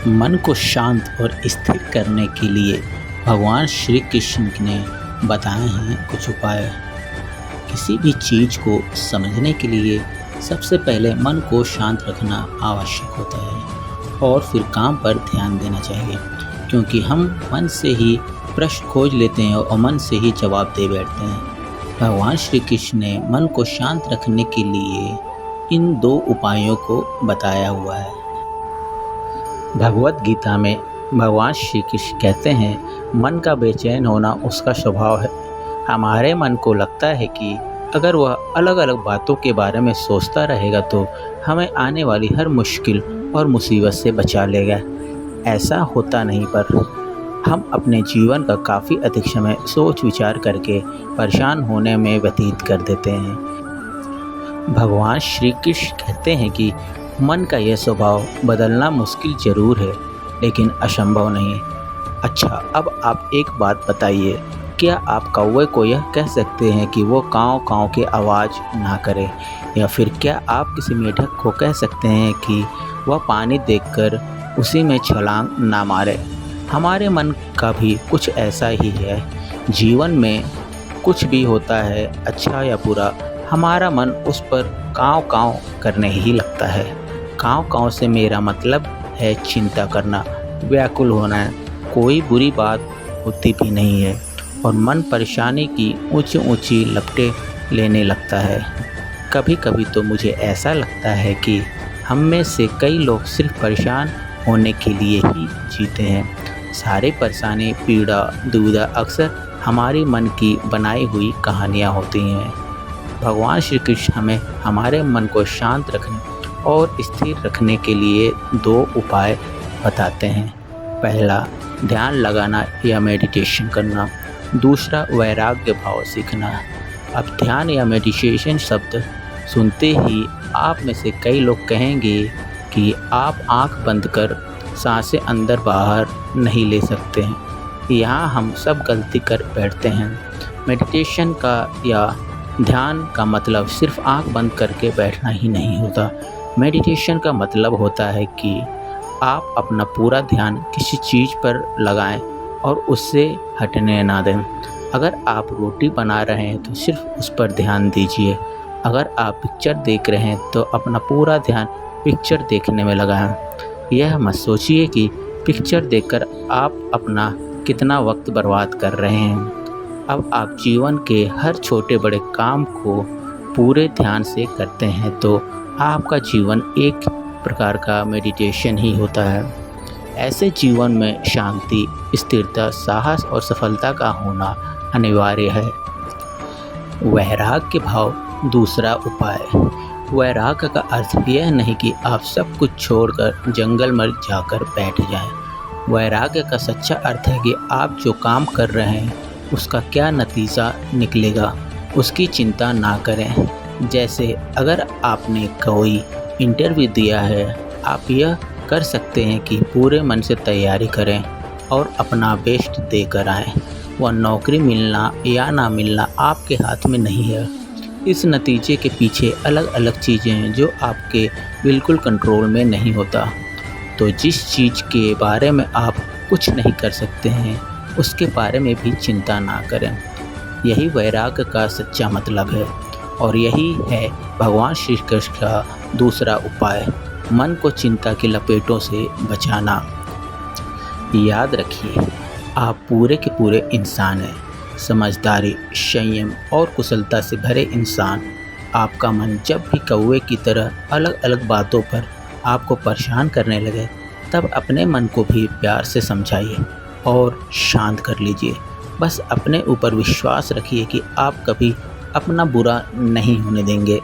मन को शांत और स्थिर करने के लिए भगवान श्री कृष्ण ने बताए हैं कुछ उपाय। किसी भी चीज़ को समझने के लिए सबसे पहले मन को शांत रखना आवश्यक होता है और फिर काम पर ध्यान देना चाहिए, क्योंकि हम मन से ही प्रश्न खोज लेते हैं और मन से ही जवाब दे बैठते हैं। भगवान श्री कृष्ण ने मन को शांत रखने के लिए इन 2 उपायों को बताया हुआ है। भगवत गीता में भगवान श्री कृष्ण कहते हैं, मन का बेचैन होना उसका स्वभाव है। हमारे मन को लगता है कि अगर वह अलग अलग बातों के बारे में सोचता रहेगा तो हमें आने वाली हर मुश्किल और मुसीबत से बचा लेगा। ऐसा होता नहीं, पर हम अपने जीवन का काफ़ी अधिक समय सोच विचार करके परेशान होने में व्यतीत कर देते हैं। भगवान श्री कृष्ण कहते हैं कि मन का यह स्वभाव बदलना मुश्किल ज़रूर है, लेकिन असंभव नहीं। अच्छा, अब आप एक बात बताइए, क्या आप कौवे को यह कह सकते हैं कि वो काँव काँव की आवाज़ ना करे? या फिर क्या आप किसी मेढक को कह सकते हैं कि वह पानी देखकर उसी में छलांग ना मारे? हमारे मन का भी कुछ ऐसा ही है। जीवन में कुछ भी होता है, अच्छा या बुरा, हमारा मन उस पर काँव काँव करने ही लगता है। काँव काँव से मेरा मतलब है चिंता करना, व्याकुल होना। कोई बुरी बात होती भी नहीं है और मन परेशानी की ऊंची ऊंची लपटें लेने लगता है। कभी कभी तो मुझे ऐसा लगता है कि हम में से कई लोग सिर्फ परेशान होने के लिए ही जीते हैं। सारी परेशानी, पीड़ा, दुविधा अक्सर हमारी मन की बनाई हुई कहानियाँ होती हैं। भगवान श्री कृष्ण हमें हमारे मन को शांत रखने और स्थिर रखने के लिए 2 उपाय बताते हैं। पहला, ध्यान लगाना या मेडिटेशन करना। दूसरा, वैराग्य भाव सीखना। अब ध्यान या मेडिटेशन शब्द सुनते ही आप में से कई लोग कहेंगे कि आप आंख बंद कर सांसें अंदर बाहर नहीं ले सकते हैं। यहाँ हम सब गलती कर बैठते हैं। मेडिटेशन का या ध्यान का मतलब सिर्फ आंख बंद करके बैठना ही नहीं होता। मेडिटेशन का मतलब होता है कि आप अपना पूरा ध्यान किसी चीज़ पर लगाएं और उससे हटने ना दें। अगर आप रोटी बना रहे हैं तो सिर्फ उस पर ध्यान दीजिए। अगर आप पिक्चर देख रहे हैं तो अपना पूरा ध्यान पिक्चर देखने में लगाएं। यह मत सोचिए कि पिक्चर देखकर आप अपना कितना वक्त बर्बाद कर रहे हैं। अब आप जीवन के हर छोटे बड़े काम को पूरे ध्यान से करते हैं तो आपका जीवन एक प्रकार का मेडिटेशन ही होता है। ऐसे जीवन में शांति, स्थिरता, साहस और सफलता का होना अनिवार्य है। वैराग्य भाव दूसरा उपाय। वैराग्य का अर्थ यह नहीं कि आप सब कुछ छोड़कर जंगल में जाकर बैठ जाएं। वैराग्य का सच्चा अर्थ है कि आप जो काम कर रहे हैं उसका क्या नतीजा निकलेगा, उसकी चिंता ना करें। जैसे अगर आपने कोई इंटरव्यू दिया है, आप यह कर सकते हैं कि पूरे मन से तैयारी करें और अपना बेस्ट देकर आएँ। वह नौकरी मिलना या ना मिलना आपके हाथ में नहीं है। इस नतीजे के पीछे अलग अलग चीज़ें हैं जो आपके बिल्कुल कंट्रोल में नहीं होता। तो जिस चीज़ के बारे में आप कुछ नहीं कर सकते हैं, उसके बारे में भी चिंता ना करें। यही वैराग्य का सच्चा मतलब है और यही है भगवान श्री कृष्ण का दूसरा उपाय, मन को चिंता की लपेटों से बचाना। याद रखिए, आप पूरे के पूरे इंसान हैं। समझदारी, संयम और कुशलता से भरे इंसान। आपका मन जब भी कौवे की तरह अलग अलग बातों पर आपको परेशान करने लगे, तब अपने मन को भी प्यार से समझाइए और शांत कर लीजिए। बस अपने ऊपर विश्वास रखिए कि आप कभी अपना बुरा नहीं होने देंगे।